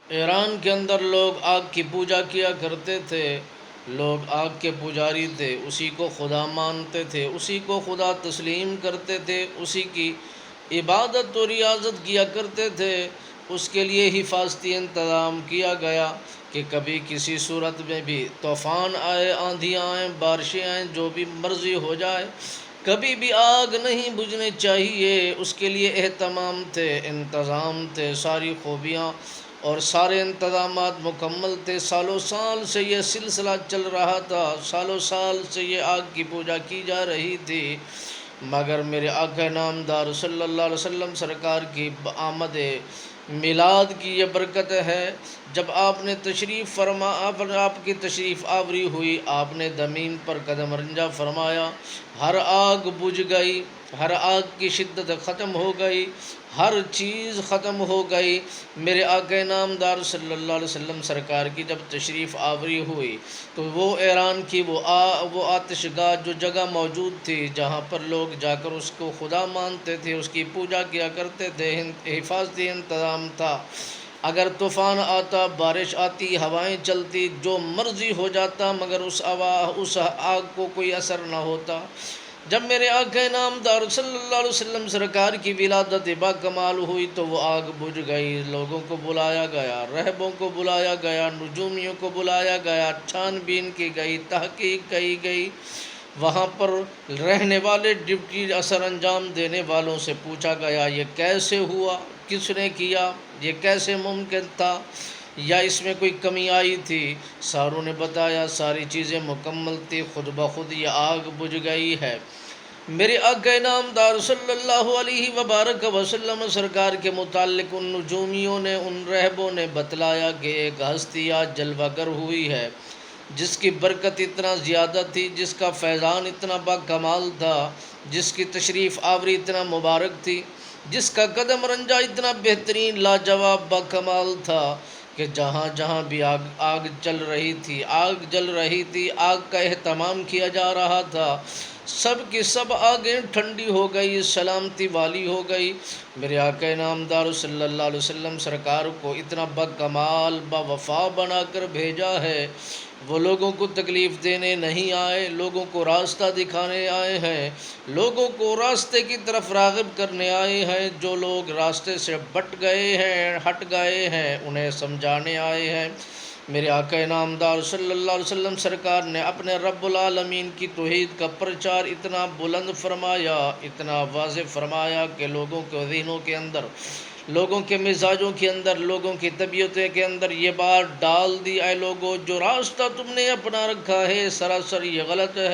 ایران کے اندر لوگ آگ کی پوجا کیا کرتے تھے، لوگ آگ کے پجاری تھے، اسی کو خدا مانتے تھے، اسی کو خدا تسلیم کرتے تھے، اسی کی عبادت و ریاضت کیا کرتے تھے۔ اس کے لیے حفاظتی انتظام کیا گیا کہ کبھی کسی صورت میں بھی طوفان آئے، آندھیاں آئیں، بارشیں آئیں، جو بھی مرضی ہو جائے، کبھی بھی آگ نہیں بجھنی چاہیے۔ اس کے لیے اہتمام تھے، انتظام تھے، ساری خوبیاں اور سارے انتظامات مکمل تھے۔ سالوں سال سے یہ سلسلہ چل رہا تھا، سالوں سال سے یہ آگ کی پوجا کی جا رہی تھی، مگر میرے آقا نامدار صلی اللہ علیہ وسلم سرکار کی آمد میلاد کی یہ برکت ہے۔ جب آپ نے تشریف فرما آپ کی تشریف آوری ہوئی، آپ نے زمین پر قدم رنجہ فرمایا، ہر آگ بجھ گئی، ہر آگ کی شدت ختم ہو گئی، ہر چیز ختم ہو گئی۔ میرے آقا نامدار صلی اللہ علیہ وسلم سرکار کی جب تشریف آوری ہوئی تو وہ ایران کی وہ آتش گاہ جو جگہ موجود تھی، جہاں پر لوگ جا کر اس کو خدا مانتے تھے، اس کی پوجا کیا کرتے تھے، حفاظتی انتظام تھا۔ اگر طوفان آتا، بارش آتی، ہوائیں چلتی، جو مرضی ہو جاتا، مگر اس آگ کو کوئی اثر نہ ہوتا۔ جب میرے آقا نامدار صلی اللہ علیہ وسلم سرکار کی ولادت با کمال ہوئی تو وہ آگ بجھ گئی۔ لوگوں کو بلایا گیا، راہبوں کو بلایا گیا، نجومیوں کو بلایا گیا، چھان بین کی گئی، تحقیق کی گئی۔ وہاں پر رہنے والے ڈیوٹی اثر انجام دینے والوں سے پوچھا گیا، یہ کیسے ہوا، کس نے کیا، یہ کیسے ممکن تھا، یا اس میں کوئی کمی آئی تھی؟ ساروں نے بتایا ساری چیزیں مکمل تھی، خود بخود یہ آگ بجھ گئی ہے۔ میرے آقا نامدار صلی اللہ علیہ وبارک وسلم سرکار کے متعلق ان نجومیوں نے، ان رہبوں نے بتلایا کہ ایک ہستی آج جلوہ گر ہوئی ہے، جس کی برکت اتنا زیادہ تھی، جس کا فیضان اتنا با کمال تھا، جس کی تشریف آوری اتنا مبارک تھی، جس کا قدم رنجہ اتنا بہترین لاجواب با کمال تھا کہ جہاں جہاں بھی آگ چل رہی تھی، آگ جل رہی تھی، آگ کا اہتمام کیا جا رہا تھا، سب کی سب آگیں ٹھنڈی ہو گئی، سلامتی والی ہو گئی۔ میرے آقا نامدار صلی اللہ علیہ وسلم سرکار کو اتنا با کمال با وفا بنا کر بھیجا ہے، وہ لوگوں کو تکلیف دینے نہیں آئے، لوگوں کو راستہ دکھانے آئے ہیں، لوگوں کو راستے کی طرف راغب کرنے آئے ہیں۔ جو لوگ راستے سے بٹ گئے ہیں، ہٹ گئے ہیں، انہیں سمجھانے آئے ہیں۔ میرے آقا نامدار صلی اللہ علیہ وسلم سرکار نے اپنے رب العالمین کی توحید کا پرچار اتنا بلند فرمایا، اتنا واضح فرمایا کہ لوگوں کے ذہنوں کے اندر، لوگوں کے مزاجوں کے اندر، لوگوں کی طبیعتیں کے اندر یہ بات ڈال دی، اے لوگوں، جو راستہ تم نے اپنا رکھا ہے سراسر یہ غلط ہے۔